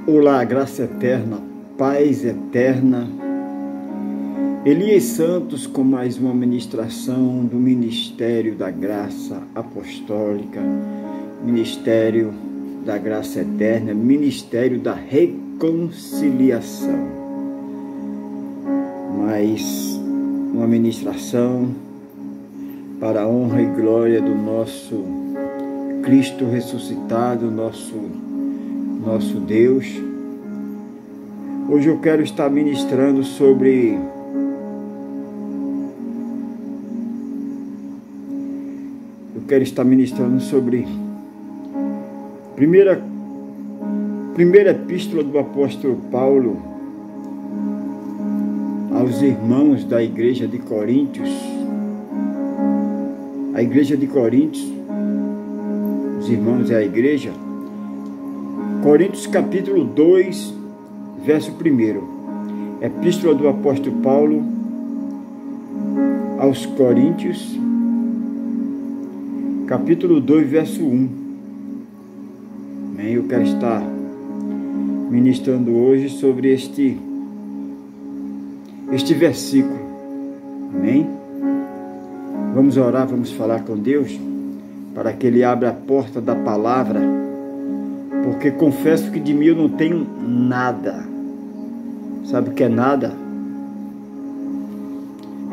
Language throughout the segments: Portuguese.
Olá, graça eterna, paz eterna. Elias Santos com mais uma ministração do Ministério da Graça Apostólica, Ministério da Graça Eterna, Ministério da Reconciliação. Mais uma ministração para a honra e glória do nosso Cristo ressuscitado, nosso Deus. Hoje eu quero estar ministrando sobre primeira epístola do apóstolo Paulo aos irmãos da igreja de Coríntios. A igreja de Coríntios, os irmãos é a igreja. Coríntios capítulo 2, verso 1. Epístola do apóstolo Paulo aos Coríntios, capítulo 2, verso 1. Eu quero estar ministrando hoje sobre este versículo. Amém? Vamos orar, vamos falar com Deus para que Ele abra a porta da palavra, porque confesso que de mim eu não tenho nada. Sabe o que é nada?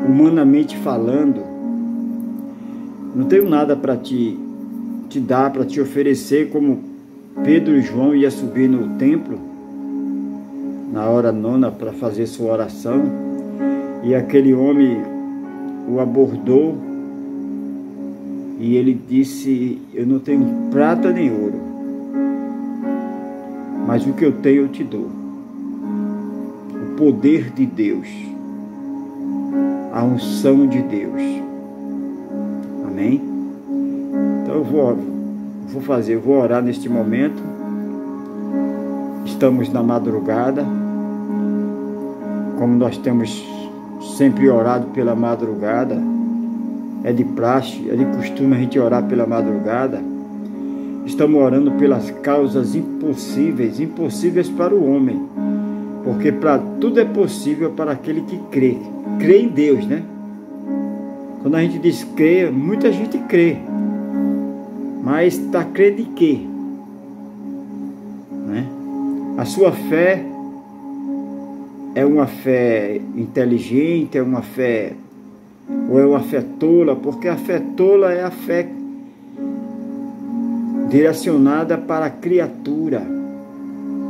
Humanamente falando, não tenho nada para te dar, para te oferecer, como Pedro e João iam subir no templo na hora nona para fazer sua oração, e aquele homem o abordou e ele disse: eu não tenho prata nem ouro, mas o que eu tenho eu te dou. O poder de Deus, a unção de Deus. Amém? Então eu vou orar neste momento. Estamos na madrugada, como nós temos sempre orado pela madrugada. É de praxe, é de costume a gente orar pela madrugada. Estamos orando pelas causas impossíveis para o homem, porque para tudo é possível para aquele que crê em Deus, né? Quando a gente diz crer, muita gente crê, mas está crendo em quê? Né? A sua fé é uma fé inteligente, é uma fé tola, porque a fé tola é a fé direcionada para a criatura,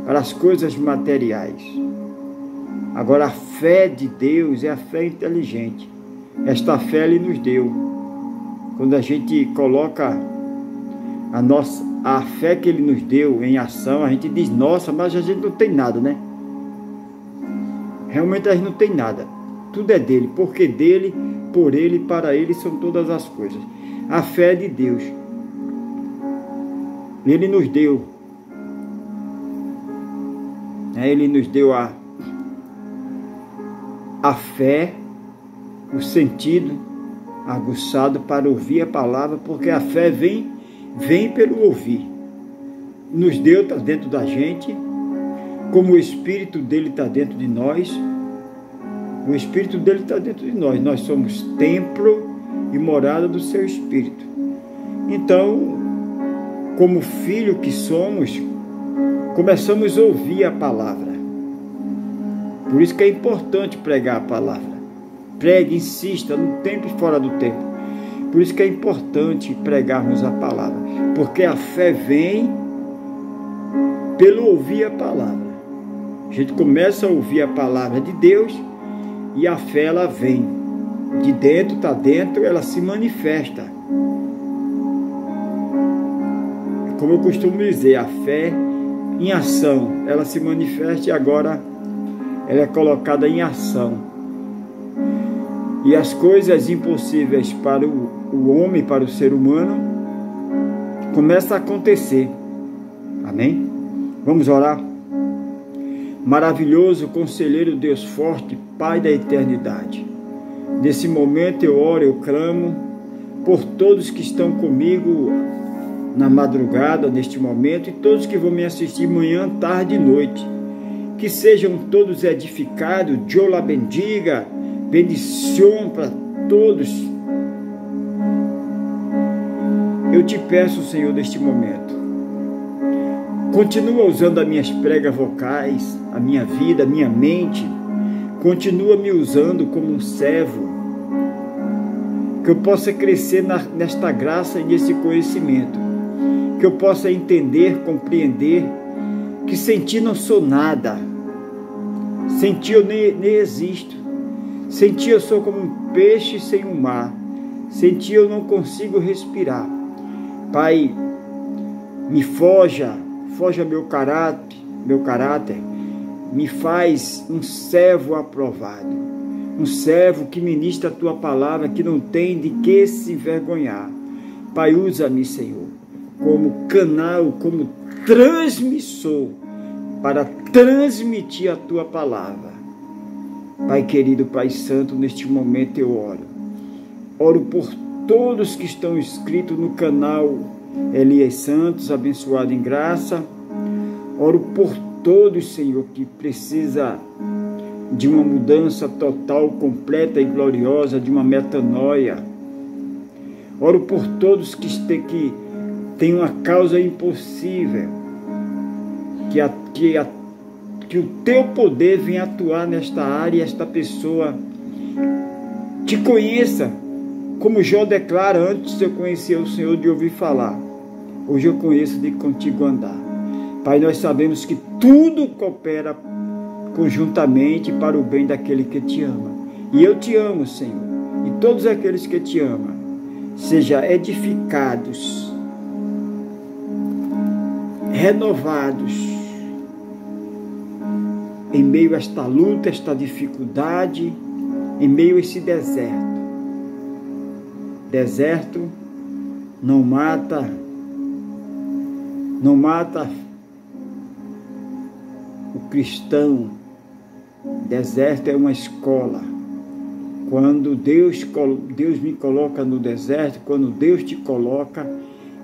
para as coisas materiais. Agora a fé de Deus é a fé inteligente. Esta fé Ele nos deu. Quando a gente coloca a fé que Ele nos deu em ação, a gente diz: nossa, mas a gente não tem nada, né? Realmente a gente não tem nada. Tudo é dele, porque dele, por ele, para ele são todas as coisas. A fé é de Deus. Ele nos deu. Ele nos deu a fé, o sentido aguçado para ouvir a palavra, porque a fé vem pelo ouvir. Nos deu, está dentro da gente, como o Espírito dele está dentro de nós. O Espírito dele está dentro de nós. Nós somos templo e morada do seu Espírito. Então, como filho que somos, começamos a ouvir a palavra. Por isso que é importante pregar a palavra. Pregue, insista, no tempo e fora do tempo. Por isso que é importante pregarmos a palavra. Porque a fé vem pelo ouvir a palavra. A gente começa a ouvir a palavra de Deus e a fé ela vem. De dentro, está dentro, ela se manifesta. Como eu costumo dizer, a fé em ação, ela se manifesta e agora ela é colocada em ação. E as coisas impossíveis para o homem, para o ser humano, começam a acontecer. Amém? Vamos orar? Maravilhoso, conselheiro, Deus forte, Pai da eternidade. Nesse momento eu oro, eu clamo por todos que estão comigo na madrugada, neste momento, e todos que vão me assistir manhã, tarde e noite. Que sejam todos edificados. Deus la bendiga. Bendição para todos. Eu te peço, Senhor, neste momento, continua usando as minhas pregas vocais, a minha vida, a minha mente. Continua me usando como um servo, que eu possa crescer nesta graça e nesse conhecimento, que eu possa entender, compreender, que sem ti não sou nada, sem ti eu nem existo, sem ti eu sou como um peixe sem o mar, sem ti eu não consigo respirar. Pai, me forja meu caráter, me faz um servo aprovado, um servo que ministra a tua palavra, que não tem de que se envergonhar. Pai, usa-me, Senhor, como canal, como transmissor, para transmitir a tua palavra. Pai querido, Pai santo, neste momento eu oro por todos que estão inscritos no canal Elias Santos, abençoado em graça. Oro por todos, Senhor, que precisa de uma mudança total, completa e gloriosa, de uma metanoia. Oro por todos que têm uma causa impossível, que o teu poder venha atuar nesta área e esta pessoa te conheça, como Jó declara: antes eu conhecia o Senhor de ouvir falar, hoje eu conheço de contigo andar. Pai, nós sabemos que tudo coopera conjuntamente para o bem daquele que te ama. E eu te amo, Senhor. E todos aqueles que te amam, sejam edificados, renovados, em meio a esta luta, esta dificuldade, em meio a esse deserto. Deserto não mata o cristão. Deserto é uma escola. Quando Deus me coloca no deserto, quando Deus te coloca,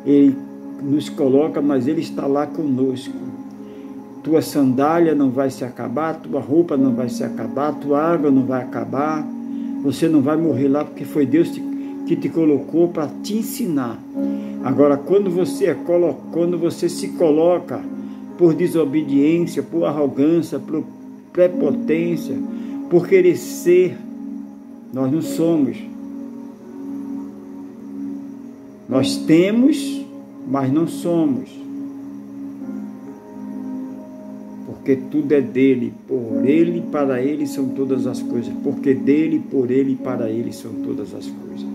Ele nos coloca, mas Ele está lá conosco. Tua sandália não vai se acabar, tua roupa não vai se acabar, tua água não vai acabar, você não vai morrer lá, porque foi Deus que te colocou para te ensinar. Agora, quando você se coloca por desobediência, por arrogância, por prepotência, por querer ser, nós não somos. Nós temos, mas não somos. Porque tudo é dele, por ele e para ele são todas as coisas. Porque dele, por ele e para ele são todas as coisas.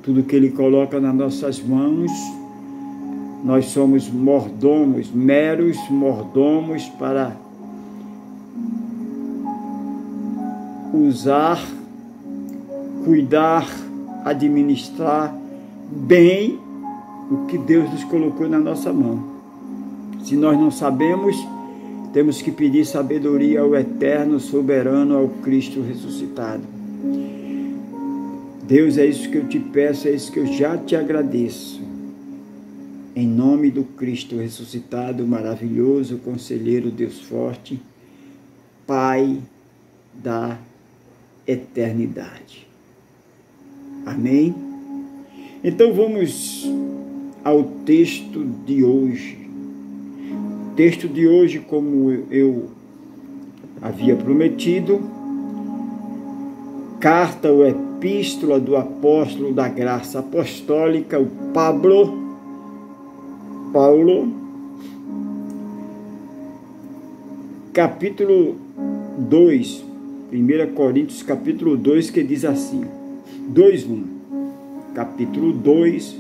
Tudo que ele coloca nas nossas mãos, nós somos mordomos, meros mordomos para usar, cuidar, administrar bem o que Deus nos colocou na nossa mão. Se nós não sabemos, temos que pedir sabedoria ao eterno, soberano, ao Cristo ressuscitado. Deus, é isso que eu te peço, é isso que eu já te agradeço. Em nome do Cristo ressuscitado, maravilhoso, conselheiro, Deus forte, Pai da eternidade. Amém? Então vamos ao texto de hoje. O texto de hoje, como eu havia prometido, carta ou epístola do apóstolo da graça apostólica, o Paulo, capítulo 2, 1 Coríntios capítulo 2, que diz assim, 2:1, capítulo 2,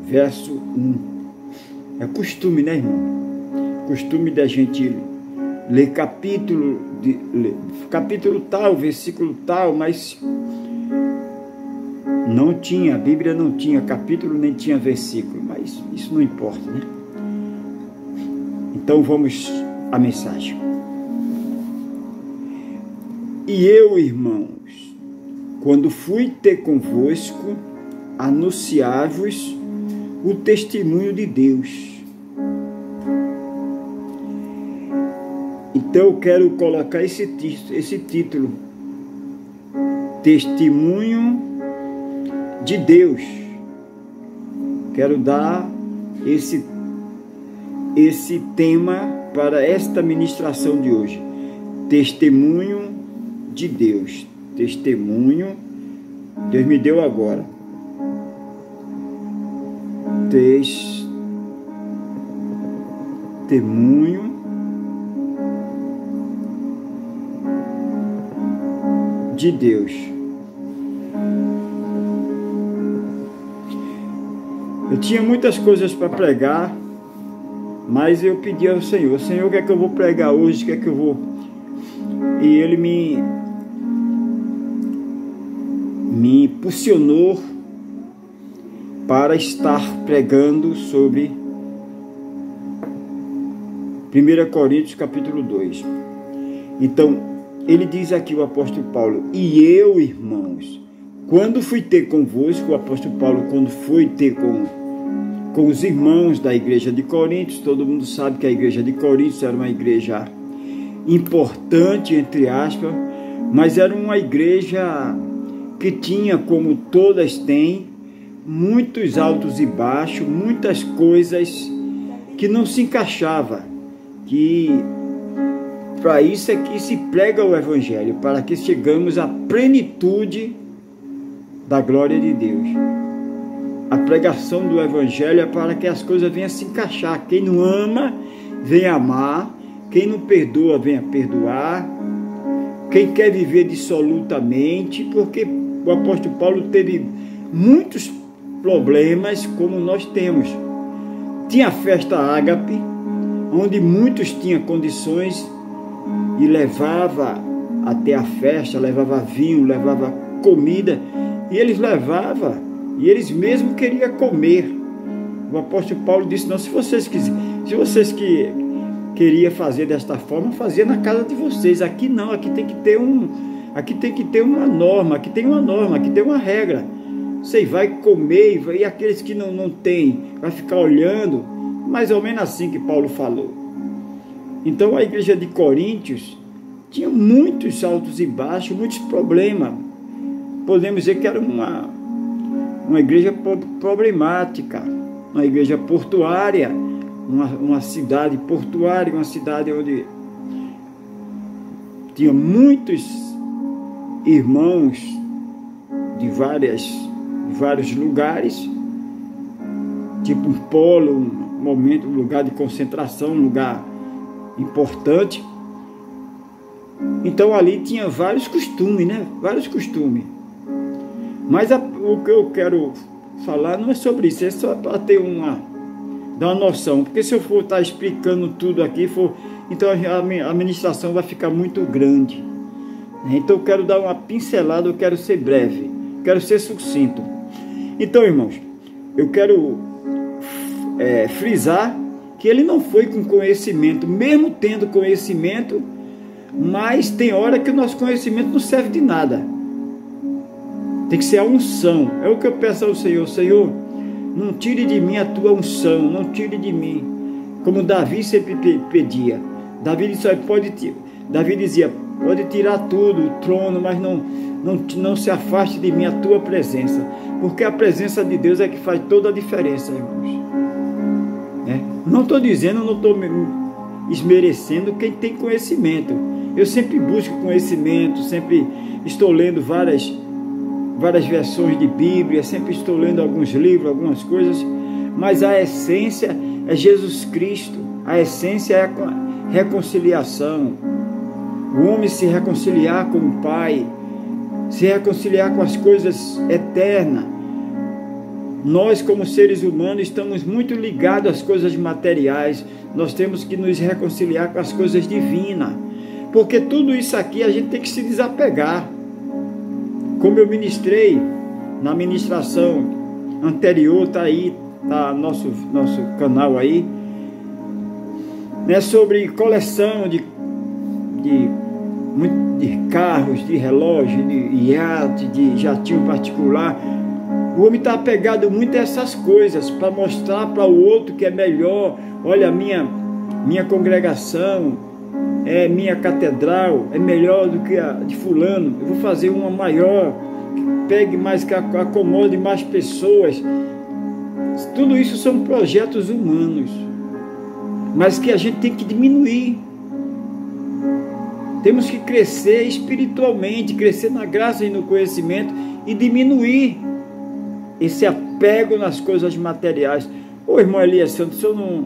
verso 1. É costume, né, irmão? Costume da gente ler capítulo tal, versículo tal, mas não tinha, a Bíblia não tinha capítulo nem tinha versículo, mas isso não importa, né? Então vamos à mensagem. E eu, irmãos, quando fui ter convosco, anunciar-vos o testemunho de Deus. Então eu quero colocar esse título, Testemunho de Deus. Quero dar esse tema para esta ministração de hoje. Testemunho de Deus. Testemunho, Deus me deu agora. Testemunho de Deus. Eu tinha muitas coisas para pregar, mas eu pedi ao Senhor: Senhor, o que é que eu vou pregar hoje? O que é que eu vou... E Ele me impulsionou para estar pregando sobre 1 Coríntios capítulo 2. Então, ele diz aqui, o apóstolo Paulo: e eu, irmãos, quando fui ter convosco, o apóstolo Paulo, quando foi ter com os irmãos da igreja de Coríntios, todo mundo sabe que a igreja de Coríntios era uma igreja importante, entre aspas, mas era uma igreja que tinha, como todas têm, muitos altos e baixos, muitas coisas que não se encaixava, que para isso é que se prega o Evangelho, para que chegamos à plenitude da glória de Deus. A pregação do Evangelho é para que as coisas venham se encaixar. Quem não ama, venha amar. Quem não perdoa, venha perdoar. Quem quer viver dissolutamente, porque o apóstolo Paulo teve muitos problemas como nós temos. Tinha a festa ágape, onde muitos tinham condições e levava até a festa, levava vinho, levava comida, e eles levavam, e eles mesmos queriam comer. O apóstolo Paulo disse: não, se vocês queriam fazer desta forma, fazia na casa de vocês. Aqui não, aqui tem que ter uma norma, aqui tem uma regra. Você vai comer, e aqueles que não tem, vai ficar olhando, mais ou menos assim que Paulo falou. Então a igreja de Coríntios tinha muitos altos e baixos, muitos problemas. Podemos dizer que era uma igreja problemática, uma igreja portuária, uma cidade portuária, uma cidade onde tinha muitos irmãos de vários lugares, tipo um polo, um momento, um lugar de concentração, um lugar importante. Então ali tinha vários costumes, né? Vários costumes. Mas o que eu quero falar não é sobre isso, é só para dar uma noção. Porque se eu for estar explicando tudo aqui, então a ministração vai ficar muito grande. Então eu quero dar uma pincelada, eu quero ser breve, quero ser sucinto. Então, irmãos, eu quero frisar que ele não foi com conhecimento, mesmo tendo conhecimento, mas tem hora que o nosso conhecimento não serve de nada. Tem que ser a unção. É o que eu peço ao Senhor: Senhor, não tire de mim a tua unção, não tire de mim. Como Davi sempre pedia. Davi dizia: pode tirar tudo, o trono, mas não se afaste de mim a tua presença. Porque a presença de Deus é que faz toda a diferença, irmãos. Não estou dizendo, não estou desmerecendo quem tem conhecimento. Eu sempre busco conhecimento, sempre estou lendo várias versões de Bíblia, sempre estou lendo alguns livros, algumas coisas, mas a essência é Jesus Cristo, a essência é a reconciliação. O homem se reconciliar com o Pai, se reconciliar com as coisas eternas. Nós, como seres humanos, estamos muito ligados às coisas materiais. Nós temos que nos reconciliar com as coisas divinas, porque tudo isso aqui a gente tem que se desapegar. Como eu ministrei na ministração anterior, está aí, está nosso canal aí, né, sobre coleção de carros, de relógio, de iate, de jatinho particular. O homem está apegado muito a essas coisas, para mostrar para o outro que é melhor. Olha, minha congregação, minha catedral é melhor do que a de fulano. Eu vou fazer uma maior, que pegue mais, que acomode mais pessoas. Tudo isso são projetos humanos, mas que a gente tem que diminuir. Temos que crescer espiritualmente, crescer na graça e no conhecimento e diminuir esse apego nas coisas materiais. Ô irmão Elias Santos, o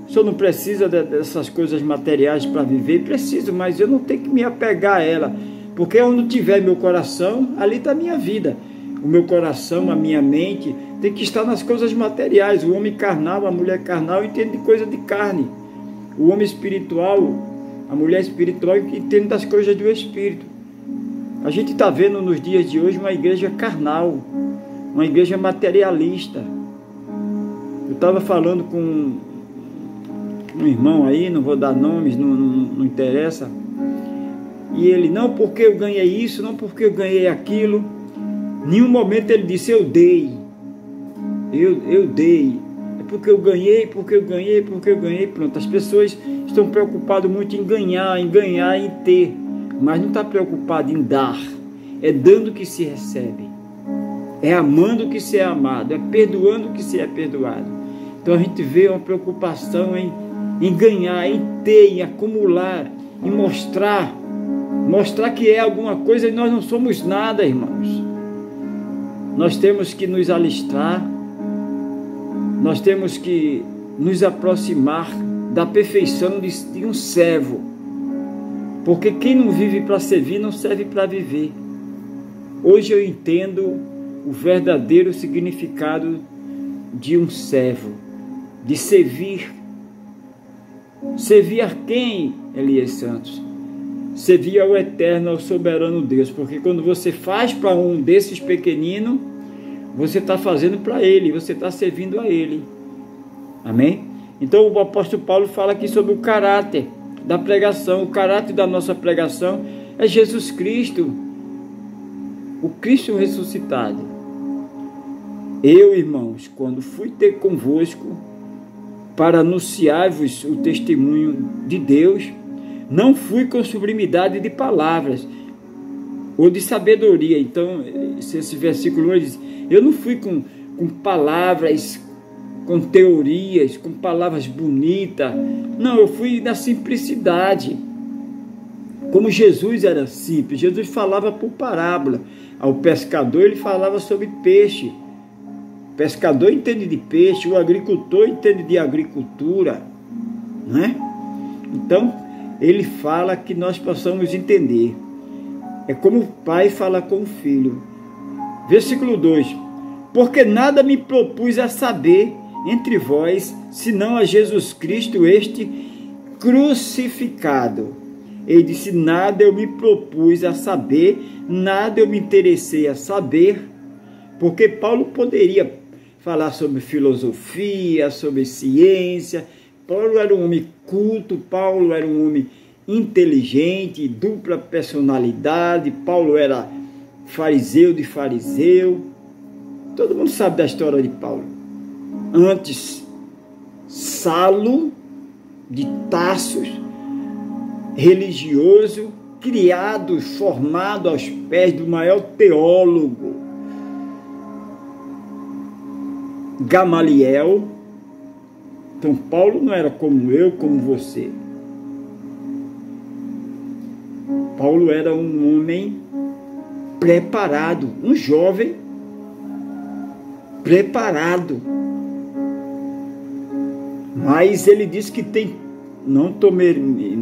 senhor não precisa dessas coisas materiais para viver? Preciso, mas eu não tenho que me apegar a ela, porque onde tiver meu coração, ali está a minha vida. O meu coração, a minha mente tem que estar nas coisas materiais. O homem carnal, a mulher carnal entende de coisa de carne. O homem espiritual, a mulher espiritual entende das coisas do espírito. A gente está vendo nos dias de hoje uma igreja carnal, uma igreja materialista. Eu estava falando com um irmão aí, não vou dar nomes, não interessa. E ele, não porque eu ganhei isso, não porque eu ganhei aquilo. Nenhum momento ele disse, eu dei. Eu dei. É porque eu ganhei, porque eu ganhei, porque eu ganhei. Pronto, as pessoas estão preocupadas muito em ganhar, em ter. Mas não está preocupado em dar. É dando que se recebe. É amando que se é amado. É perdoando que se é perdoado. Então a gente vê uma preocupação em ganhar, em ter, em acumular, em mostrar que é alguma coisa e nós não somos nada, irmãos. Nós temos que nos alistar, nós temos que nos aproximar da perfeição de um servo, porque quem não vive para servir não serve para viver. Hoje eu entendo o verdadeiro significado de um servo, de servir. Servir a quem, Elias Santos? Servir ao eterno, ao soberano Deus, porque quando você faz para um desses pequeninos, você está fazendo para ele, você está servindo a ele. Amém? Então o apóstolo Paulo fala aqui sobre o caráter da pregação. O caráter da nossa pregação é Jesus Cristo, o Cristo ressuscitado. Eu, irmãos, quando fui ter convosco para anunciar-vos o testemunho de Deus, não fui com sublimidade de palavras ou de sabedoria. Então, esse versículo diz, eu não fui com palavras, com teorias, com palavras bonitas. Não, eu fui na simplicidade. Como Jesus era simples, Jesus falava por parábola. Ao pescador ele falava sobre peixe. O pescador entende de peixe, o agricultor entende de agricultura, não é? Então, ele fala que nós possamos entender. É como o pai fala com o filho. Versículo 2. Porque nada me propus a saber entre vós, senão a Jesus Cristo este crucificado. Ele disse, nada eu me propus a saber, nada eu me interessei a saber, porque Paulo poderia falar sobre filosofia, sobre ciência. Paulo era um homem culto, Paulo era um homem inteligente, dupla personalidade. Paulo era fariseu de fariseu. Todo mundo sabe da história de Paulo. Antes, Saulo de Tarso, religioso, criado, formado aos pés do maior teólogo, Gamaliel. Então Paulo não era como eu, como você. Paulo era um homem preparado, um jovem preparado. Mas ele disse que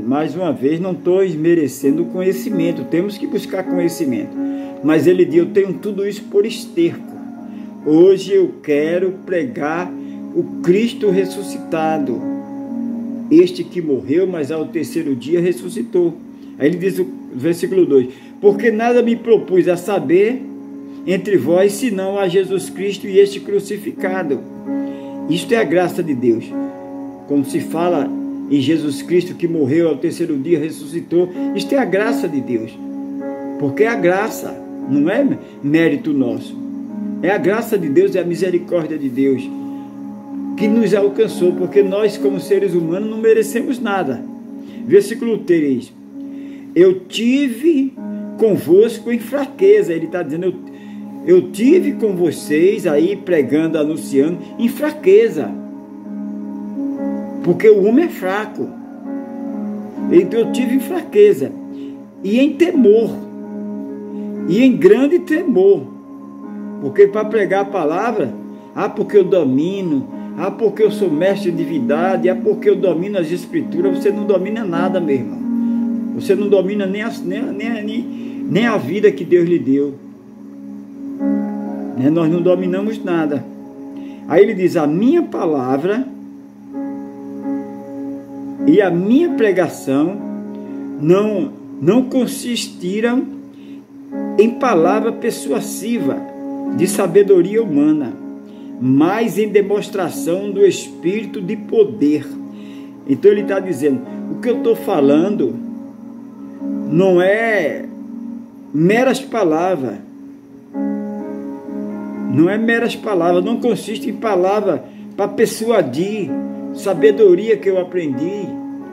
mais uma vez, não estou esmerecendo o conhecimento, temos que buscar conhecimento. Mas ele disse, eu tenho tudo isso por esterco. Hoje eu quero pregar o Cristo ressuscitado, este que morreu, mas ao terceiro dia ressuscitou. Aí ele diz o versículo 2, porque nada me propus a saber entre vós, senão a Jesus Cristo e este crucificado. Isto é a graça de Deus. Quando se fala em Jesus Cristo que morreu, ao terceiro dia ressuscitou, isto é a graça de Deus. Porque é a graça, não é mérito nosso. É a graça de Deus, é a misericórdia de Deus que nos alcançou, porque nós, como seres humanos, não merecemos nada. Versículo 3. Eu tive convosco em fraqueza. Ele está dizendo, eu tive com vocês aí, pregando, anunciando, em fraqueza. Porque o homem é fraco. Então eu tive em fraqueza. E em temor. E em grande temor. Porque para pregar a palavra, porque eu domino, porque eu sou mestre de divindade, porque eu domino as escrituras. Você não domina nada, meu irmão. Você não domina nem a vida que Deus lhe deu. Nós não dominamos nada. Aí ele diz, a minha palavra e a minha pregação não consistiram em palavra persuasiva de sabedoria humana, mas em demonstração do Espírito de poder. Então ele está dizendo, o que eu estou falando não é meras palavras, não consiste em palavra para persuadir, sabedoria que eu aprendi,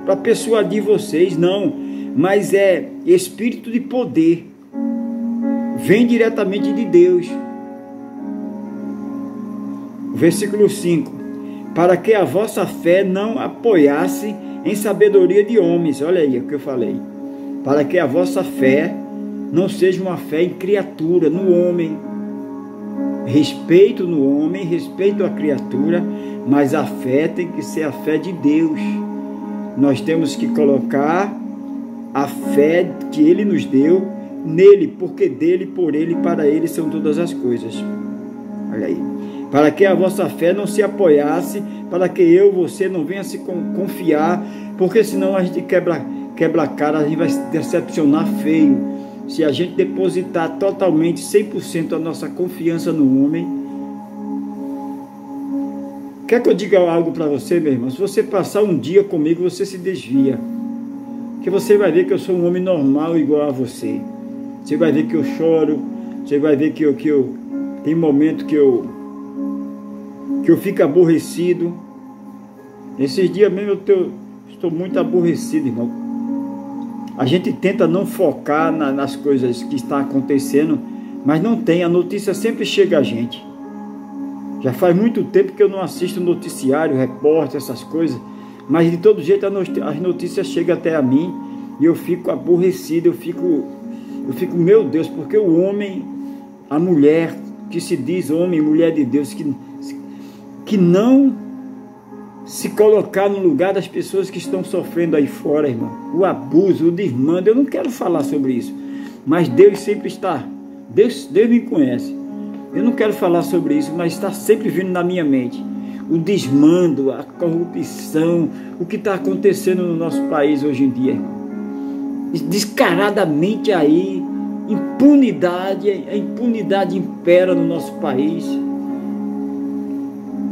para persuadir vocês, não, mas é Espírito de poder, vem diretamente de Deus. Versículo 5. Para que a vossa fé não apoiasse em sabedoria de homens. Olha aí o que eu falei. Para que a vossa fé não seja uma fé em criatura, no homem. Respeito no homem, respeito à criatura, mas a fé tem que ser a fé de Deus. Nós temos que colocar a fé que Ele nos deu nele, porque dele, por ele, para ele são todas as coisas. Olha aí. Para que a vossa fé não se apoiasse, para que você não venha se confiar, porque senão a gente quebra a cara, a gente vai se decepcionar feio. Se a gente depositar totalmente, 100% a nossa confiança no homem. Quer que eu diga algo para você, meu irmão? Se você passar um dia comigo, você se desvia. Porque você vai ver que eu sou um homem normal igual a você. Você vai ver que eu choro, você vai ver que eu tem momento que eu fico aborrecido. Esses dias mesmo eu estou muito aborrecido, irmão. A gente tenta não focar nas coisas que estão acontecendo, mas não tem, a notícia sempre chega a gente. Já faz muito tempo que eu não assisto noticiário, repórter, essas coisas, mas de todo jeito as notícias chegam até a mim e eu fico aborrecido, eu fico, meu Deus, porque o homem, a mulher que se diz homem e mulher de Deus, que não se colocar no lugar das pessoas que estão sofrendo aí fora, irmão, o abuso, o desmando, eu não quero falar sobre isso, mas Deus sempre está, Deus me conhece, eu não quero falar sobre isso, mas está sempre vindo na minha mente, o desmando, a corrupção, o que está acontecendo no nosso país hoje em dia, irmão. Descaradamente aí, a impunidade impera no nosso país.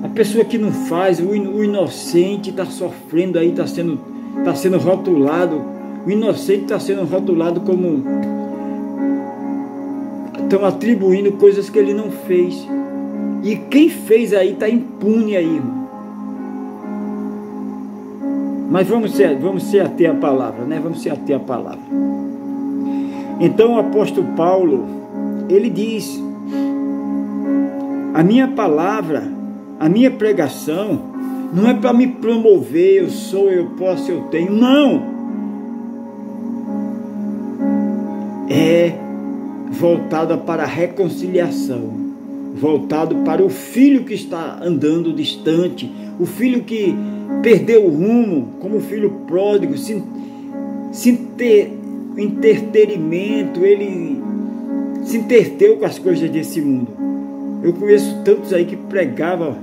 A pessoa que não faz, o inocente está sofrendo aí, está sendo rotulado, o inocente está sendo rotulado como, estão atribuindo coisas que ele não fez, e quem fez aí está impune aí, irmão. Mas vamos ser até a palavra, né? Vamos ser até a palavra. Então o apóstolo Paulo, ele diz, a minha palavra, a minha pregação, não é para me promover, eu sou, eu posso, eu tenho, não. É voltada para a reconciliação, voltado para o filho que está andando distante, o filho que perdeu o rumo, como o filho pródigo, entretenimento, ele se entreteu com as coisas desse mundo. Eu conheço tantos aí que pregavam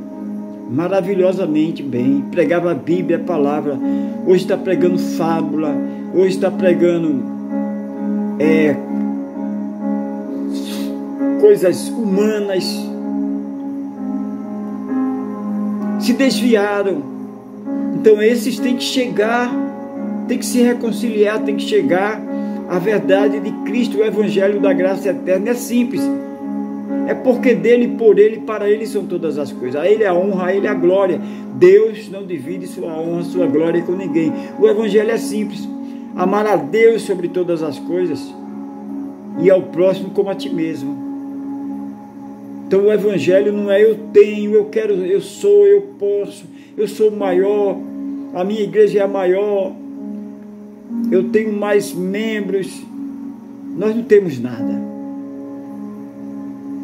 maravilhosamente bem, pregava a Bíblia, a palavra, hoje está pregando fábula, hoje está pregando coisas humanas, se desviaram. Então esses têm que chegar, tem que se reconciliar, tem que chegar à verdade de Cristo, o Evangelho da graça eterna. É simples, É porque dele, por ele, para ele são todas as coisas. A ele a honra, a ele a glória. Deus não divide sua honra, sua glória com ninguém. O evangelho é simples. Amar a Deus sobre todas as coisas e ao próximo como a ti mesmo. Então o evangelho não é eu tenho, eu quero, eu sou, eu posso, eu sou maior, a minha igreja é a maior, eu tenho mais membros. Nós não temos nada.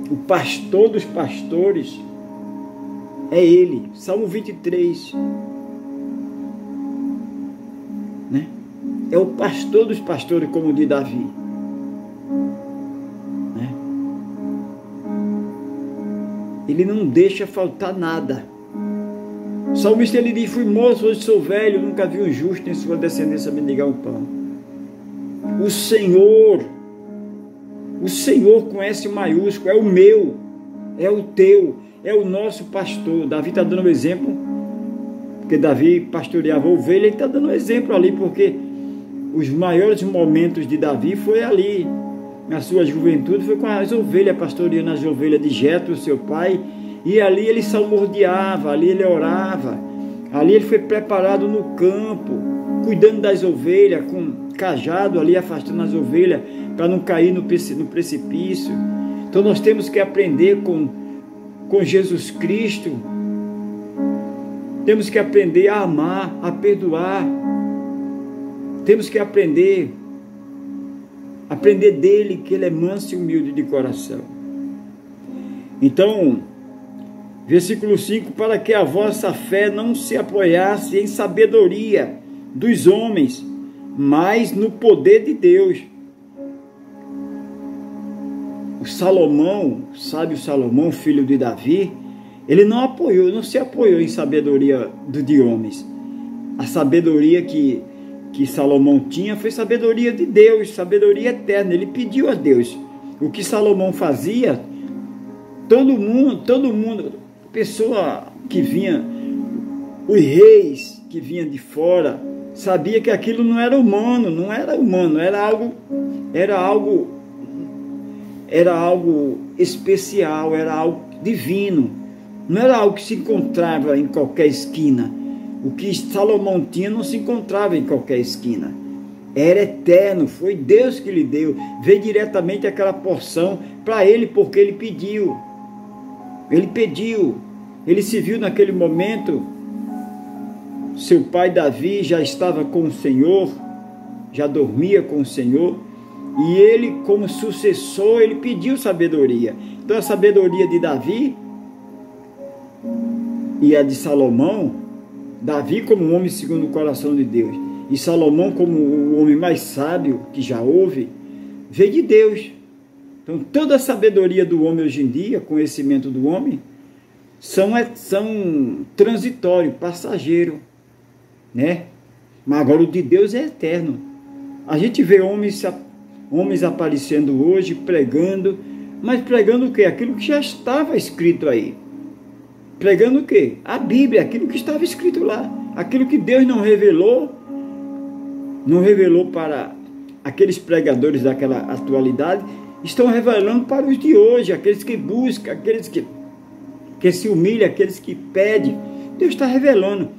O pastor dos pastores é ele. Salmo 23. Né? É o pastor dos pastores, como diz Davi. Né? Ele não deixa faltar nada. O salmista, ele diz: fui moço, hoje sou velho, nunca vi um justo em sua descendência mendigar um pão. O Senhor com S maiúsculo, é o meu, é o teu, é o nosso pastor. Davi está dando um exemplo, porque Davi pastoreava ovelha, ele está dando um exemplo ali, porque os maiores momentos de Davi foi ali, na sua juventude, foi com as ovelhas, pastoreando as ovelhas de Jetro, seu pai, e ali ele salmodiava, ali ele orava, ali ele foi preparado no campo, cuidando das ovelhas, com cajado ali, afastando as ovelhas, para não cair no precipício. Então nós temos que aprender com Jesus Cristo, temos que aprender a amar, a perdoar, temos que aprender dele, que ele é manso e humilde de coração. Então, versículo 5, para que a vossa fé não se apoiasse em sabedoria dos homens, mas no poder de Deus. O Salomão, sábio Salomão, filho de Davi, ele não se apoiou em sabedoria de homens. A sabedoria que Salomão tinha foi sabedoria de Deus, sabedoria eterna. Ele pediu a Deus. O que Salomão fazia, todo mundo, pessoa que vinha, os reis que vinham de fora, sabia que aquilo não era humano, era algo especial, era algo divino, não era algo que se encontrava em qualquer esquina. O que Salomão tinha não se encontrava em qualquer esquina, era eterno, foi Deus que lhe deu, veio diretamente aquela porção para ele, porque ele pediu, ele se viu naquele momento. Seu pai Davi já estava com o Senhor, já dormia com o Senhor, e ele, como sucessor, ele pediu sabedoria. Então a sabedoria de Davi e a de Salomão, Davi como um homem segundo o coração de Deus, e Salomão como o homem mais sábio que já houve, veio de Deus. Então toda a sabedoria do homem hoje em dia, conhecimento do homem, são transitório, passageiro, né? Mas agora o de Deus é eterno. A gente vê homens aparecendo hoje, pregando, mas pregando o quê? Aquilo que já estava escrito aí. Pregando o quê? A Bíblia, aquilo que estava escrito lá. Aquilo que Deus não revelou para aqueles pregadores daquela atualidade, estão revelando para os de hoje, aqueles que buscam, aqueles que se humilham, aqueles que pedem. Deus está revelando.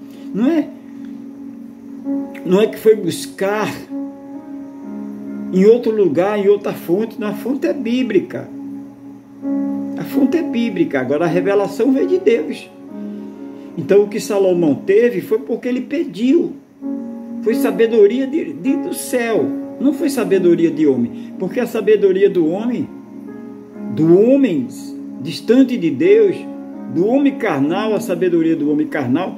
Não é que foi buscar em outro lugar, em outra fonte. Não, a fonte é bíblica. A fonte é bíblica. Agora a revelação veio de Deus. Então o que Salomão teve foi porque ele pediu. Foi sabedoria do céu. Não foi sabedoria de homem. Porque a sabedoria do homem distante de Deus, do homem carnal, a sabedoria do homem carnal,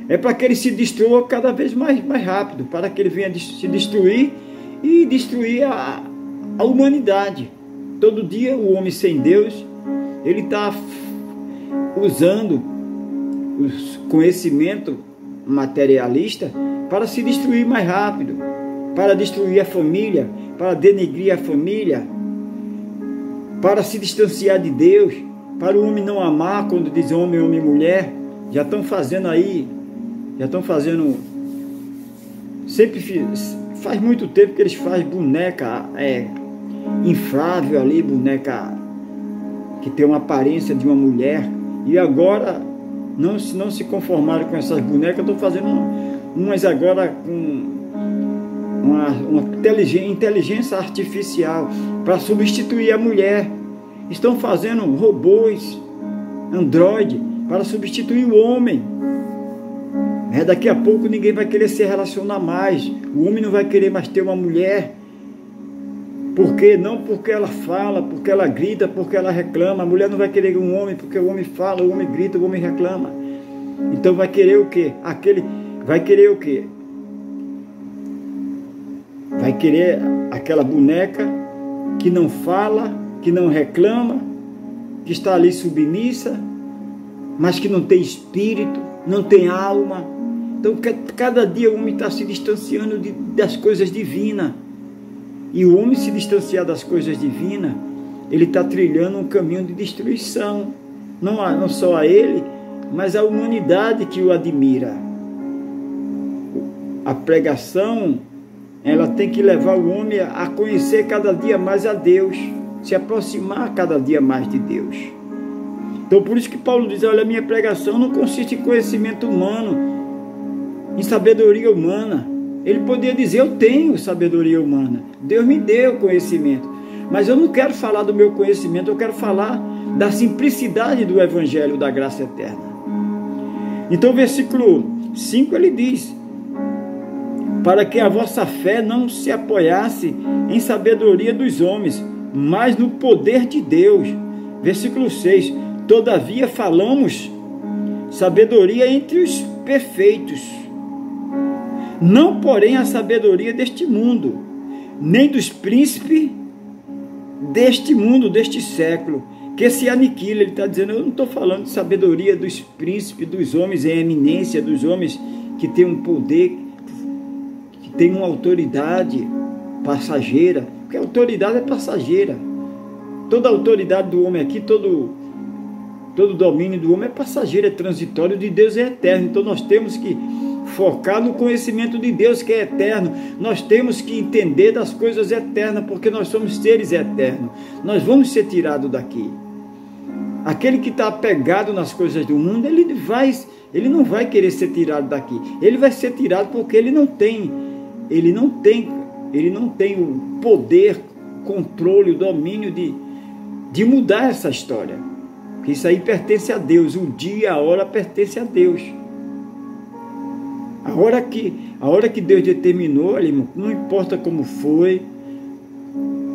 é para que ele se destrua cada vez mais rápido, para que ele venha se destruir e destruir a humanidade. Todo dia o homem sem Deus, ele está usando o conhecimento materialista para se destruir mais rápido, para destruir a família, para denegrir a família, para se distanciar de Deus, para o homem não amar. Quando diz homem e mulher, já estão fazendo sempre faz muito tempo que eles fazem boneca inflável ali, boneca que tem uma aparência de uma mulher, e agora não se conformaram com essas bonecas, estou fazendo umas agora com uma inteligência artificial para substituir a mulher. Estão fazendo robôs, androide, para substituir o homem. Daqui a pouco ninguém vai querer se relacionar mais. O homem não vai querer mais ter uma mulher. Por quê? Não porque ela fala, porque ela grita, porque ela reclama. A mulher não vai querer um homem, porque o homem fala, o homem grita, o homem reclama. Então vai querer o quê? Vai querer o quê? Vai querer aquela boneca que não fala, que não reclama, que está ali submissa, mas que não tem espírito, não tem alma. Então cada dia o homem está se distanciando das coisas divinas. E o homem se distanciar das coisas divinas, ele está trilhando um caminho de destruição. Não só a ele, mas a humanidade que o admira. A pregação, ela tem que levar o homem a conhecer cada dia mais a Deus, se aproximar cada dia mais de Deus. Então por isso que Paulo diz, olha, a minha pregação não consiste em conhecimento humano, em sabedoria humana. Ele poderia dizer, eu tenho sabedoria humana, Deus me deu conhecimento, mas eu não quero falar do meu conhecimento, eu quero falar da simplicidade do Evangelho da graça eterna. Então o versículo 5 ele diz, para que a vossa fé não se apoiasse em sabedoria dos homens, mas no poder de Deus. Versículo 6, todavia falamos sabedoria entre os perfeitos, não porém a sabedoria deste mundo, nem dos príncipes deste mundo, deste século, que se aniquila. Ele está dizendo, eu não estou falando de sabedoria dos príncipes, dos homens em eminência, dos homens que têm um poder, que têm uma autoridade passageira, porque a autoridade é passageira. Toda a autoridade do homem aqui, todo domínio do homem é passageiro, é transitório, de Deus é eterno. Então nós temos que focar no conhecimento de Deus que é eterno. Nós temos que entender das coisas eternas, porque nós somos seres eternos. Nós vamos ser tirados daqui. Aquele que está apegado nas coisas do mundo, ele não vai querer ser tirado daqui. Ele vai ser tirado porque ele não tem o poder, controle, o domínio de mudar essa história. Porque isso aí pertence a Deus. O dia, a hora pertence a Deus. A hora que Deus determinou, irmão, não importa como foi,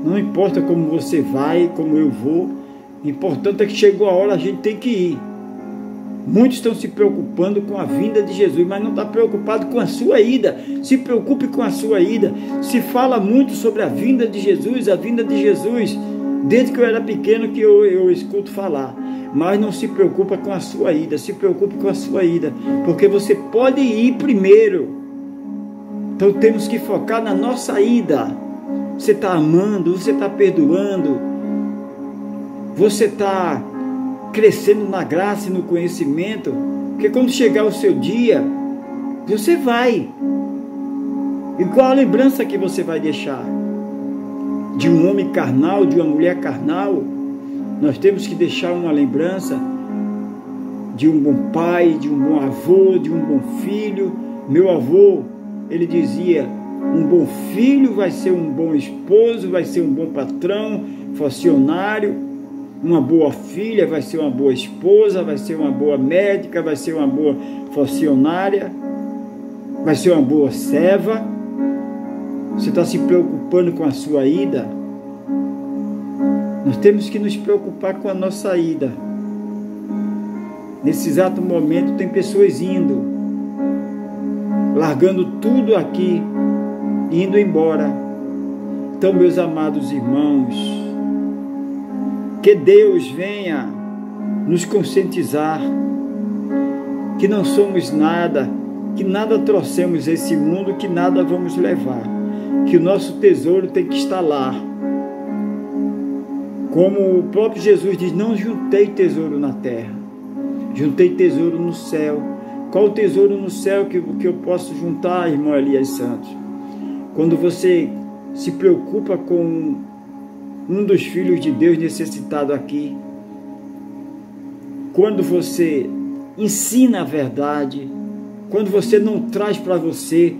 não importa como você vai, como eu vou, o importante é que chegou a hora, a gente tem que ir. Muitos estão se preocupando com a vinda de Jesus, mas não está preocupado com a sua ida. Se preocupe com a sua ida. Se fala muito sobre a vinda de Jesus, desde que eu era pequeno que eu escuto falar. Mas não se preocupa com a sua ida, se preocupe com a sua ida, porque você pode ir primeiro. Então temos que focar na nossa ida. Você está amando, você está perdoando, você está crescendo na graça e no conhecimento, porque quando chegar o seu dia, você vai. E qual a lembrança que você vai deixar? De um homem carnal, de uma mulher carnal? Nós temos que deixar uma lembrança de um bom pai, de um bom avô, de um bom filho. Meu avô, ele dizia, um bom filho vai ser um bom esposo, vai ser um bom patrão, funcionário. Uma boa filha vai ser uma boa esposa, vai ser uma boa médica, vai ser uma boa funcionária, vai ser uma boa serva. Você está se preocupando com a sua ida? Nós temos que nos preocupar com a nossa ida. Nesse exato momento tem pessoas indo, largando tudo aqui, indo embora. Então, meus amados irmãos, que Deus venha nos conscientizar que não somos nada, que nada trouxemos a esse mundo, que nada vamos levar, que o nosso tesouro tem que estar lá. Como o próprio Jesus diz, não juntei tesouro na terra, juntei tesouro no céu. Qual o tesouro no céu que eu posso juntar, irmão Elias Santos? Quando você se preocupa com um dos filhos de Deus necessitado aqui, quando você ensina a verdade, quando você não traz para você,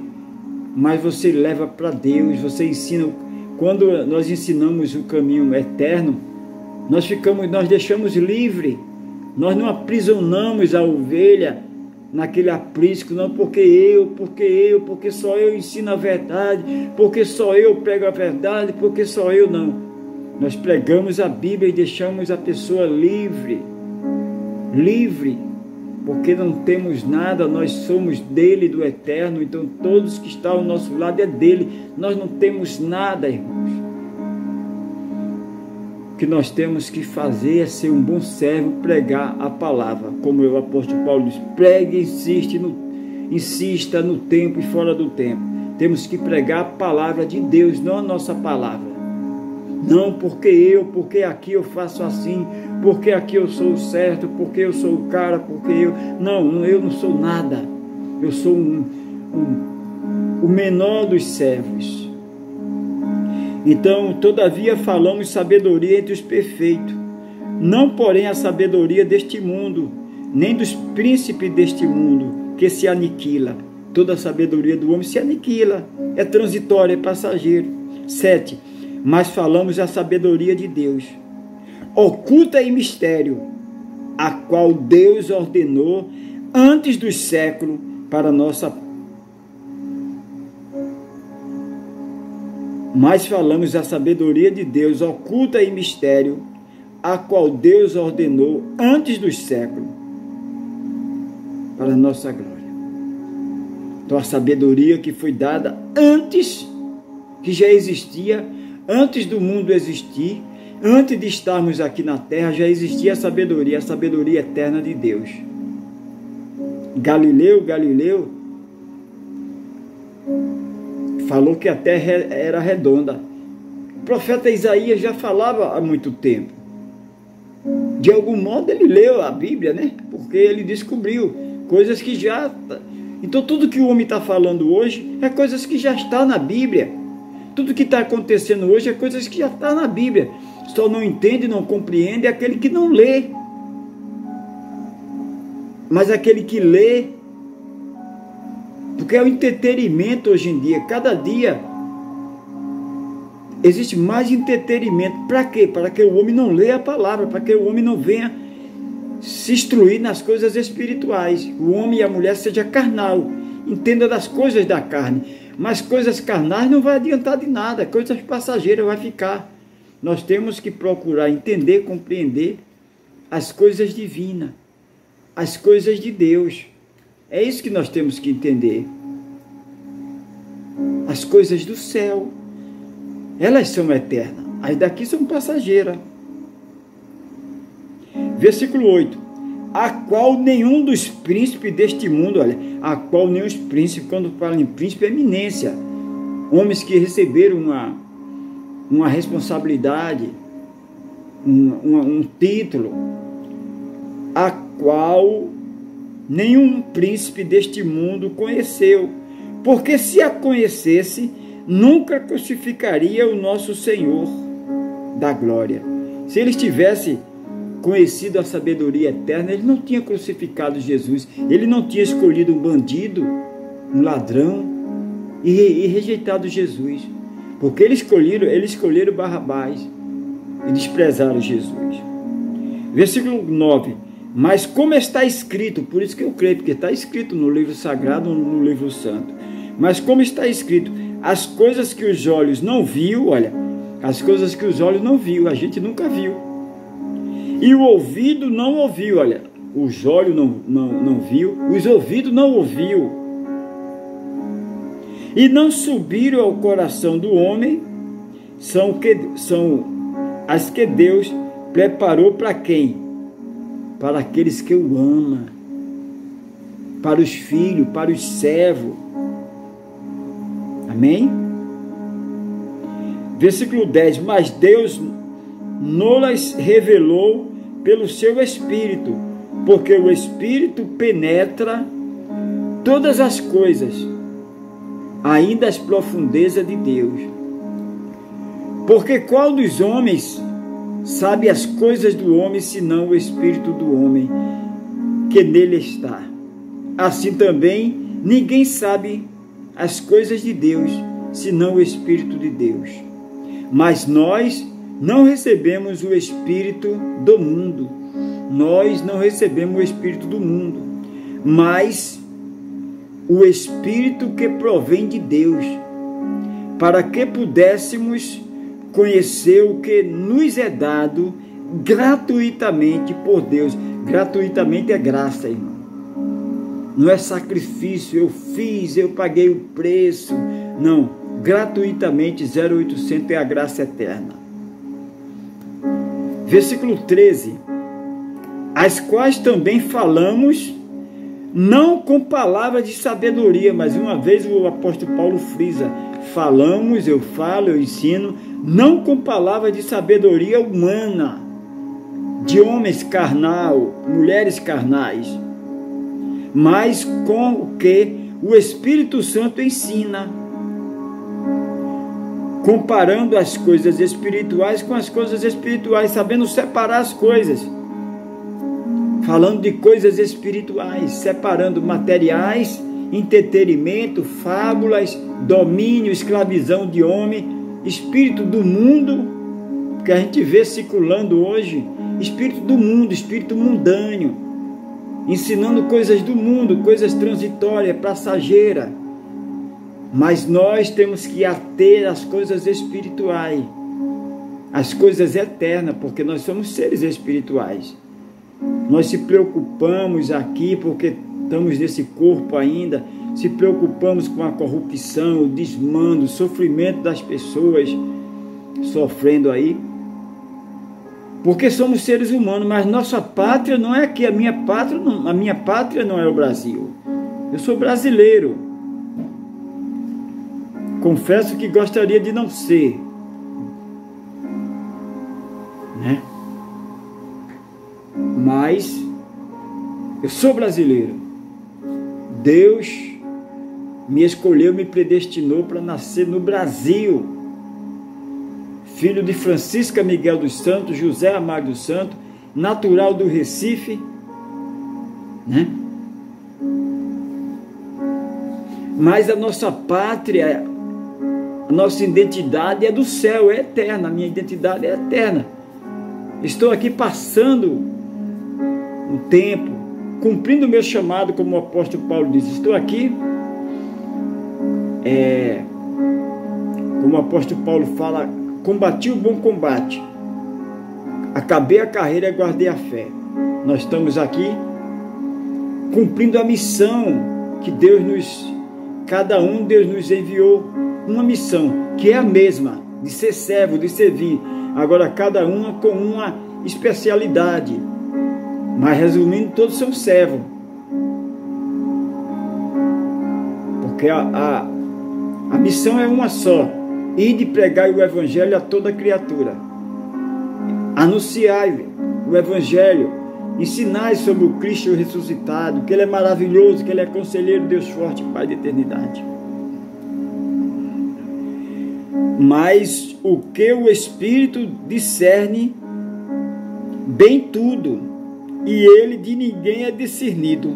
mas você leva para Deus, você ensina. Quando nós ensinamos o caminho eterno, nós deixamos livre, nós não aprisionamos a ovelha naquele aprisco, não, porque só eu ensino a verdade, porque só eu prego a verdade, porque só eu não. Nós pregamos a Bíblia e deixamos a pessoa livre, porque não temos nada, nós somos dele, do eterno, então todos que estão ao nosso lado é dele, nós não temos nada, irmãos. O que nós temos que fazer é ser um bom servo, pregar a palavra, como o apóstolo Paulo diz, pregue, insista no tempo e fora do tempo. Temos que pregar a palavra de Deus, não a nossa palavra. Não porque aqui eu faço assim, porque aqui eu sou o certo, porque eu sou o cara, porque eu não sou nada. Eu sou o menor dos servos. Então, todavia falamos sabedoria entre os perfeitos, não porém a sabedoria deste mundo, nem dos príncipes deste mundo, que se aniquila. Toda a sabedoria do homem se aniquila, é transitória, é passageiro. 7. Mas falamos a sabedoria de Deus, oculta em mistério, a qual Deus ordenou antes dos séculos para nossa. Mas falamos a sabedoria de Deus, oculta em mistério, a qual Deus ordenou antes dos séculos para nossa glória. Então a sabedoria que foi dada antes, que já existia, antes do mundo existir, antes de estarmos aqui na terra, já existia a sabedoria eterna de Deus. Galileu falou que a terra era redonda. O profeta Isaías já falava há muito tempo. De algum modo ele leu a Bíblia, né? Porque ele descobriu coisas que já... Então tudo que o homem está falando hoje é coisas que já está na Bíblia. Tudo que está acontecendo hoje é coisas que já está na Bíblia. Só não entende, não compreende aquele que não lê. Mas aquele que lê, porque é o entretenimento hoje em dia. Cada dia existe mais entretenimento. Para quê? Para que o homem não leia a palavra, para que o homem não venha se instruir nas coisas espirituais. O homem e a mulher seja carnal, entenda das coisas da carne. Mas coisas carnais não vai adiantar de nada, coisas passageiras vai ficar. Nós temos que procurar entender, compreender as coisas divinas, as coisas de Deus. É isso que nós temos que entender. As coisas do céu, elas são eternas, as daqui são passageiras. Versículo 8. A qual nenhum dos príncipes deste mundo, olha, a qual nenhum dos príncipes, quando falam em príncipe, é eminência, homens que receberam uma responsabilidade, um título, a qual nenhum príncipe deste mundo conheceu, porque se a conhecesse, nunca crucificaria o nosso Senhor da glória. Se ele tivesse conhecido a sabedoria eterna, ele não tinha crucificado Jesus, ele não tinha escolhido um bandido, um ladrão e rejeitado Jesus, porque eles escolheram Barrabás e desprezaram Jesus. Versículo 9. Mas como está escrito, por isso que eu creio, porque está escrito no livro sagrado, no livro santo, mas como está escrito, as coisas que os olhos não viu, olha, as coisas que os olhos não viu, a gente nunca viu, e o ouvido não ouviu, olha, os olhos não viu, os ouvidos não ouviu, e não subiram ao coração do homem, são as que Deus preparou para quem? Para aqueles que o ama, para os filhos, para os servos. Amém? Versículo 10. Mas Deus nos revelou pelo seu Espírito, porque o Espírito penetra todas as coisas, ainda as profundezas de Deus. Porque qual dos homens sabe as coisas do homem, senão o espírito do homem que nele está. Assim também, ninguém sabe as coisas de Deus, senão o Espírito de Deus. Mas nós não recebemos o Espírito do mundo. Nós não recebemos o Espírito do mundo, mas o Espírito que provém de Deus, para que pudéssemos conhecer o que nos é dado gratuitamente por Deus. Gratuitamente é graça, irmão. Não é sacrifício, eu fiz, eu paguei o preço. Não, gratuitamente, 0800 é a graça eterna. Versículo 13. As quais também falamos, não com palavras de sabedoria, mas uma vez o apóstolo Paulo frisa, falamos, eu falo, eu ensino, não com palavras de sabedoria humana, de homens carnal, mulheres carnais, mas com o que o Espírito Santo ensina, comparando as coisas espirituais com as coisas espirituais, sabendo separar as coisas, falando de coisas espirituais, separando materiais, entretenimento, fábulas, domínio, escravidão de homem, espírito do mundo, que a gente vê circulando hoje, espírito do mundo, espírito mundâneo, ensinando coisas do mundo, coisas transitórias, passageiras. Mas nós temos que ater às coisas espirituais, às coisas eternas, porque nós somos seres espirituais. Nós se preocupamos aqui, porque estamos nesse corpo ainda, se preocupamos com a corrupção, o desmando, o sofrimento das pessoas sofrendo aí, porque somos seres humanos, mas nossa pátria não é aqui, a minha pátria não é o Brasil. Eu sou brasileiro. Confesso que gostaria de não ser, né? Mas eu sou brasileiro. Deus me escolheu, me predestinou para nascer no Brasil. Filho de Francisca Miguel dos Santos, José Amaro dos Santos, natural do Recife, né? Mas a nossa pátria, a nossa identidade é do céu, é eterna. A minha identidade é eterna. Estou aqui passando o tempo, cumprindo o meu chamado, como o apóstolo Paulo diz. Estou aqui, como o apóstolo Paulo fala, combati o bom combate, acabei a carreira e guardei a fé. Nós estamos aqui cumprindo a missão que Deus nos enviou, uma missão que é a mesma, de ser servo, de servir, agora cada uma com uma especialidade, mas resumindo, todos são servos, porque a missão é uma só: ir de pregar o Evangelho a toda criatura, anunciar o Evangelho, ensinar sobre o Cristo ressuscitado, que Ele é maravilhoso, que Ele é conselheiro, Deus forte, Pai da eternidade. Mas o que o Espírito discerne bem tudo, e ele de ninguém é discernido.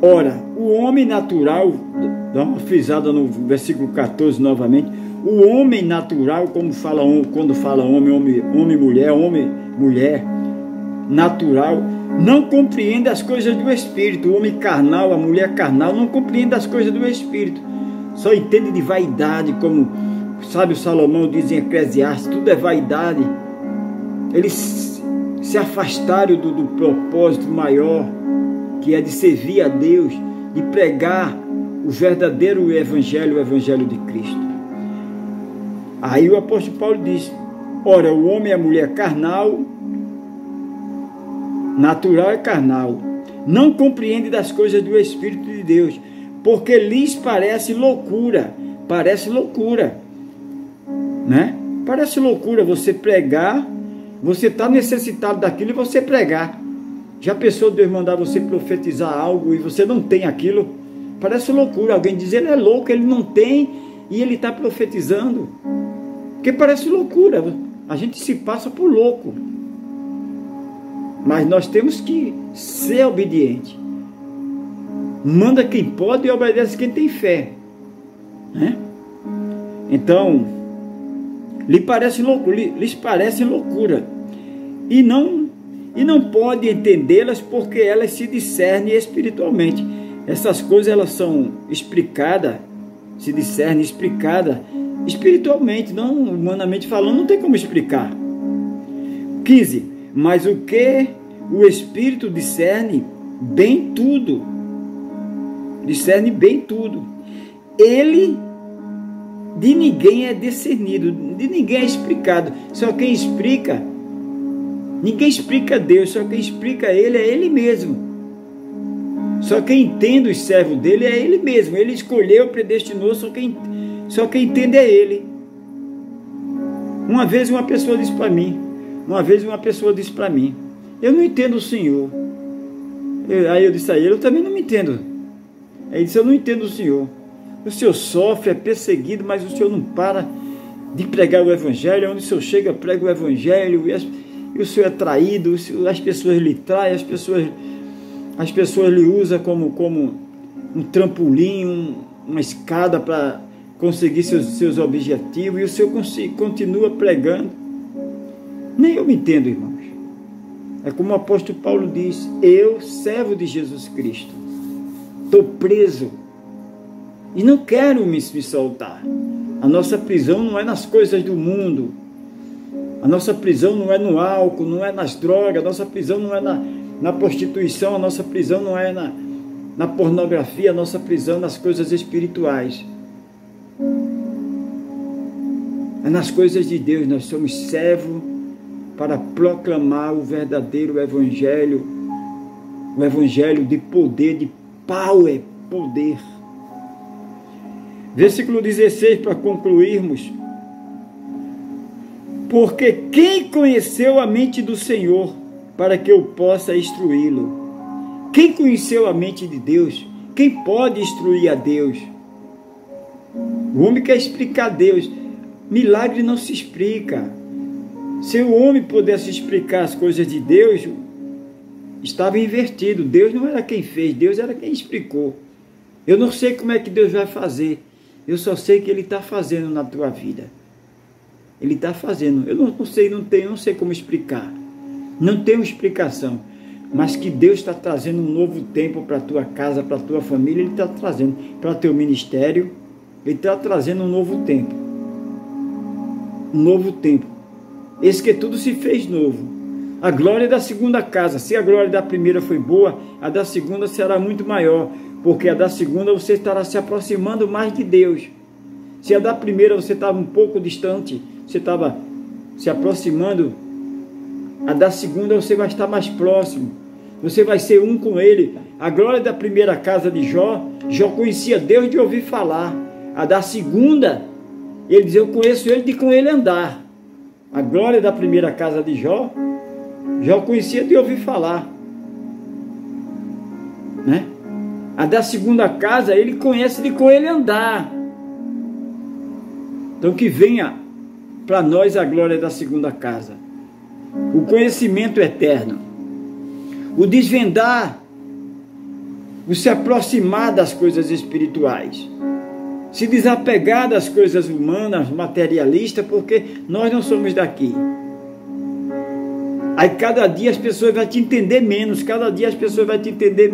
Ora, o homem natural, dá uma frisada no versículo 14 novamente, o homem natural, quando fala homem, mulher, natural, não compreende as coisas do Espírito. O homem carnal, a mulher carnal, não compreende as coisas do Espírito. Só entende de vaidade, como sabe o Salomão diz em Eclesiastes, tudo é vaidade. Eles se afastaram do propósito maior, que é de servir a Deus, de pregar o verdadeiro Evangelho, o Evangelho de Cristo. Aí o apóstolo Paulo diz: ora, o homem e a mulher carnal, natural é carnal, não compreende das coisas do Espírito de Deus, porque lhes parece loucura, né? Parece loucura você pregar, você está necessitado daquilo e você pregar. Já pensou Deus mandar você profetizar algo e você não tem aquilo? Parece loucura. Alguém diz, ele é louco, ele não tem e ele está profetizando. Porque parece loucura, a gente se passa por louco. Mas nós temos que ser obediente. Manda quem pode e obedece quem tem fé, né? Então, lhes parece loucura. E não pode entendê-las porque elas se discernem espiritualmente. Essas coisas elas são explicadas, se discernem explicadas espiritualmente, não humanamente falando, não tem como explicar. 15. Mas o que o Espírito discerne bem tudo. Discerne bem tudo. Ele de ninguém é discernido, de ninguém é explicado. Só quem explica, ninguém explica Deus, só quem explica Ele é Ele mesmo. Só quem entende os servos dele é Ele mesmo. Ele escolheu, predestinou, só quem entende é Ele. Uma vez uma pessoa disse para mim, eu não entendo o Senhor. Aí eu disse a ele, eu também não me entendo. Aí ele disse, eu não entendo o Senhor. O Senhor sofre, é perseguido, mas o Senhor não para de pregar o Evangelho. Onde o Senhor chega, prega o Evangelho, e o Senhor é traído, as pessoas lhe traem, as pessoas lhe usam como um trampolim, uma escada para conseguir seus objetivos, e o Senhor continua pregando. Nem eu me entendo, irmãos. É como o apóstolo Paulo diz, eu, servo de Jesus Cristo, estou preso e não quero me soltar. A nossa prisão não é nas coisas do mundo, a nossa prisão não é no álcool, não é nas drogas, a nossa prisão não é na prostituição, a nossa prisão não é na pornografia, a nossa prisão nas coisas espirituais. É nas coisas de Deus. Nós somos servos para proclamar o verdadeiro Evangelho, o Evangelho de poder, de power, poder. Versículo 16, para concluirmos. Porque quem conheceu a mente do Senhor para que eu possa instruí-lo? Quem conheceu a mente de Deus? Quem pode instruir a Deus? O homem quer explicar a Deus. Milagre não se explica. Se o homem pudesse explicar as coisas de Deus, estava invertido. Deus não era quem fez, Deus era quem explicou. Eu não sei como é que Deus vai fazer. Eu só sei que Ele está fazendo na tua vida. Ele está fazendo. Eu não sei como explicar. Não tenho explicação. Mas que Deus está trazendo um novo tempo para a tua casa, para a tua família. Ele está trazendo para o teu ministério. Ele está trazendo um novo tempo. Um novo tempo. Esse que tudo se fez novo. A glória da segunda casa. Se a glória da primeira foi boa, a da segunda será muito maior. Porque a da segunda você estará se aproximando mais de Deus. Se a da primeira você estava um pouco distante, você estava se aproximando, a da segunda você vai estar mais próximo. Você vai ser um com Ele. A glória da primeira casa de Jó, Jó conhecia Deus de ouvir falar. A da segunda, ele dizia, eu conheço Ele de com Ele andar. A glória da primeira casa de Jó, Jó conhecia de ouvir falar, né? A da segunda casa, ele conhece de com Ele andar. Então que venha para nós a glória da segunda casa. O conhecimento eterno. O desvendar. O se aproximar das coisas espirituais. Se desapegar das coisas humanas, materialistas, porque nós não somos daqui. Aí cada dia as pessoas vão te entender menos, cada dia as pessoas vão te entender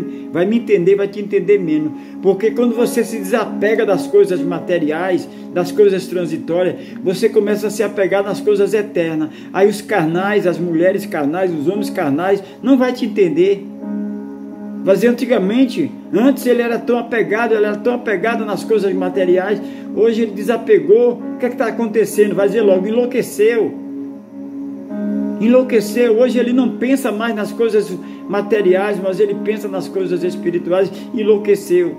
menos. Porque quando você se desapega das coisas materiais, das coisas transitórias, você começa a se apegar nas coisas eternas. Aí os carnais, as mulheres carnais, os homens carnais, não vai te entender. Mas antigamente, antes ele era tão apegado nas coisas materiais, hoje ele desapegou. O que é que está acontecendo? Vai dizer logo, enlouqueceu. Hoje ele não pensa mais nas coisas materiais, mas ele pensa nas coisas espirituais. Enlouqueceu.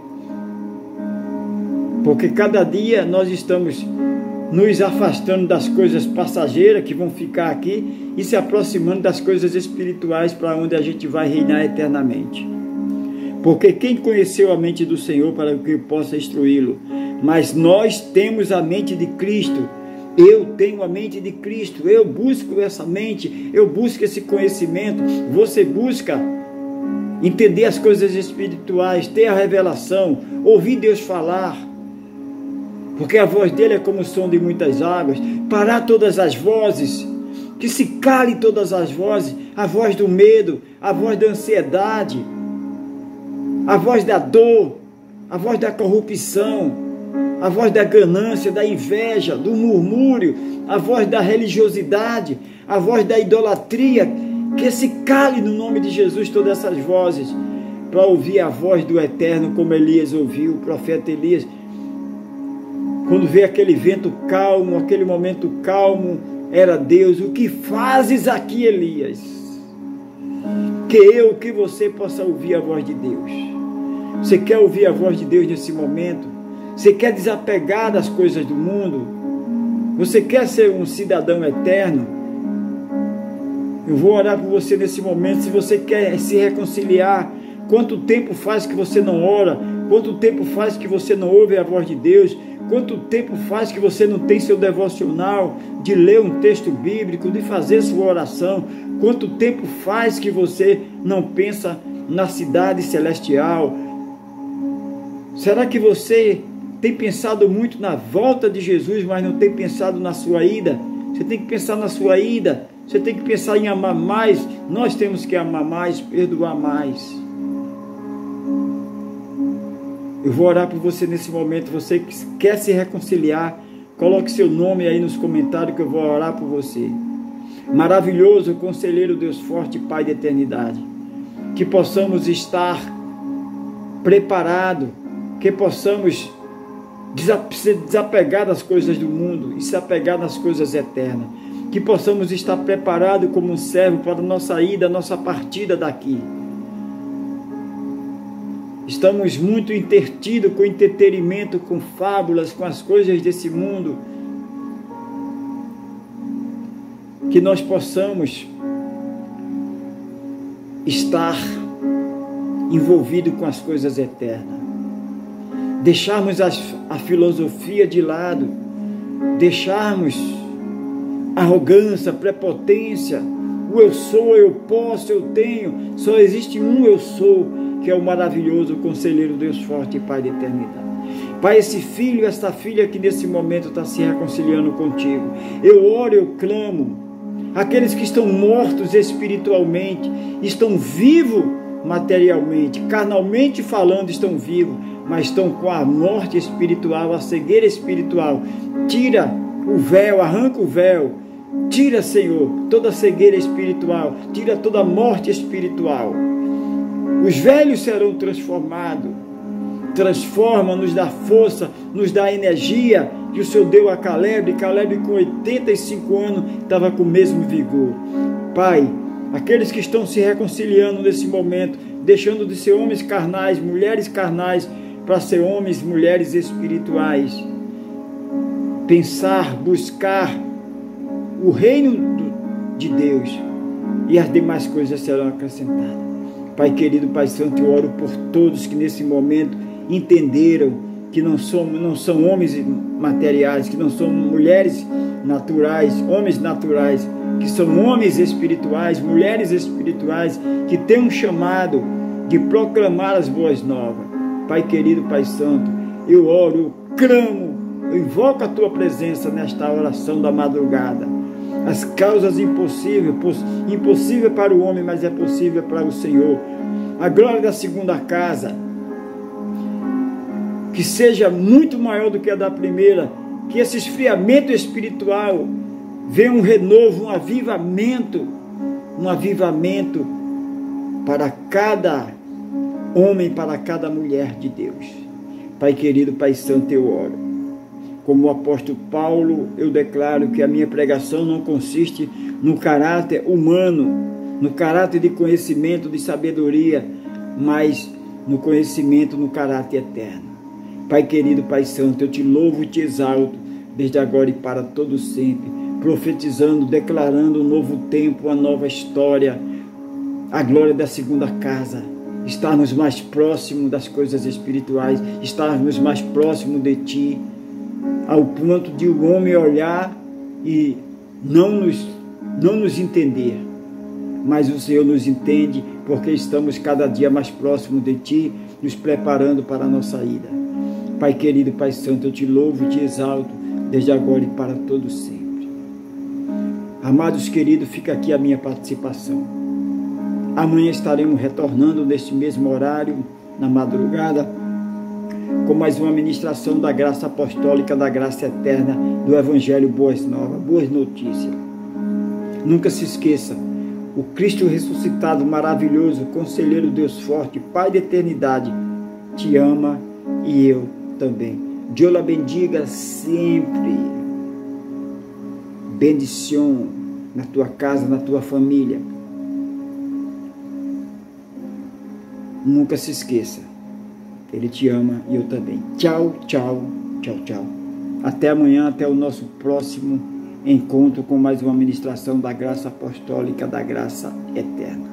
Porque cada dia nós estamos nos afastando das coisas passageiras que vão ficar aqui e se aproximando das coisas espirituais para onde a gente vai reinar eternamente. Porque quem conheceu a mente do Senhor para que possa instruí-lo? Mas nós temos a mente de Cristo. Eu tenho a mente de Cristo, eu busco essa mente, eu busco esse conhecimento. Você busca entender as coisas espirituais, ter a revelação, ouvir Deus falar, porque a voz dele é como o som de muitas águas. Parar todas as vozes, que se cale todas as vozes, a voz do medo, a voz da ansiedade, a voz da dor, a voz da corrupção, a voz da ganância, da inveja, do murmúrio, a voz da religiosidade, a voz da idolatria. Que se cale no nome de Jesus todas essas vozes, para ouvir a voz do Eterno, como Elias ouviu, o profeta Elias. Quando vê aquele vento calmo, aquele momento calmo, era Deus. O que fazes aqui, Elias? Que você possa ouvir a voz de Deus. Você quer ouvir a voz de Deus nesse momento? Você quer desapegar das coisas do mundo? Você quer ser um cidadão eterno? Eu vou orar por você nesse momento. Se você quer se reconciliar, quanto tempo faz que você não ora? Quanto tempo faz que você não ouve a voz de Deus? Quanto tempo faz que você não tem seu devocional, de ler um texto bíblico, de fazer sua oração? Quanto tempo faz que você não pensa na cidade celestial? Será que você tem pensado muito na volta de Jesus, mas não tem pensado na sua ida? Você tem que pensar na sua ida. Você tem que pensar em amar mais. Nós temos que amar mais, perdoar mais. Eu vou orar por você nesse momento. Você que quer se reconciliar, coloque seu nome aí nos comentários que eu vou orar por você. Maravilhoso Conselheiro, Deus forte, Pai da eternidade. Que possamos estar preparados, que possamos se desapegar das coisas do mundo e se apegar nas coisas eternas. Que possamos estar preparados como um servo para a nossa ida, a nossa partida daqui. Estamos muito entretidos com entretenimento, com fábulas, com as coisas desse mundo. Que nós possamos estar envolvidos com as coisas eternas. Deixarmos a filosofia de lado, deixarmos arrogância, prepotência, o eu sou, eu posso, eu tenho. Só existe um eu sou, que é o maravilhoso Conselheiro, Deus forte e Pai da eternidade. Pai, esse filho, esta filha que nesse momento está se reconciliando contigo, eu oro, eu clamo. Aqueles que estão mortos espiritualmente, estão vivos materialmente, carnalmente falando, estão vivos, mas estão com a morte espiritual, a cegueira espiritual. Tira o véu, arranca o véu, tira, Senhor, toda a cegueira espiritual, tira toda a morte espiritual. Os velhos serão transformados. Transforma, nos dá força, nos dá energia, que o Senhor deu a Caleb. Caleb com 85 anos estava com o mesmo vigor. Pai, aqueles que estão se reconciliando nesse momento, deixando de ser homens carnais, mulheres carnais, para ser homens, mulheres espirituais. Pensar, buscar o reino de Deus, e as demais coisas serão acrescentadas. Pai querido, Pai santo, eu oro por todos que nesse momento entenderam que não são homens materiais, que não são mulheres naturais, homens naturais, que são homens espirituais, mulheres espirituais, que têm um chamado de proclamar as boas novas. Pai querido, Pai santo, eu oro, eu clamo, eu invoco a Tua presença nesta oração da madrugada. As causas impossível para o homem, mas é possível para o Senhor. A glória da segunda casa, que seja muito maior do que a da primeira, que esse esfriamento espiritual venha um renovo, um avivamento para cada homem, para cada mulher de Deus. Pai querido, Pai santo, eu oro. Como o apóstolo Paulo, eu declaro que a minha pregação não consiste no caráter humano, no caráter de conhecimento, de sabedoria, mas no conhecimento, no caráter eterno. Pai querido, Pai santo, eu te louvo e te exalto, desde agora e para todo sempre, profetizando, declarando um novo tempo, uma nova história, a glória da segunda casa, estarmos mais próximos das coisas espirituais, estarmos mais próximos de Ti, ao ponto de o homem olhar e não nos entender, mas o Senhor nos entende, porque estamos cada dia mais próximos de Ti, nos preparando para a nossa ida. Pai querido, Pai santo, eu Te louvo e Te exalto, desde agora e para todo sempre. Amados queridos, fica aqui a minha participação. Amanhã estaremos retornando neste mesmo horário, na madrugada, com mais uma ministração da graça apostólica, da graça eterna, do Evangelho Boas Novas, boas notícias. Nunca se esqueça, o Cristo ressuscitado, maravilhoso, Conselheiro Deus forte, Pai da eternidade, te ama e eu também. Deus la bendiga sempre. Bendição na tua casa, na tua família. Nunca se esqueça, Ele te ama e eu também. Tchau, tchau, tchau, tchau. Até amanhã, até o nosso próximo encontro com mais uma ministração da graça apostólica, da graça eterna.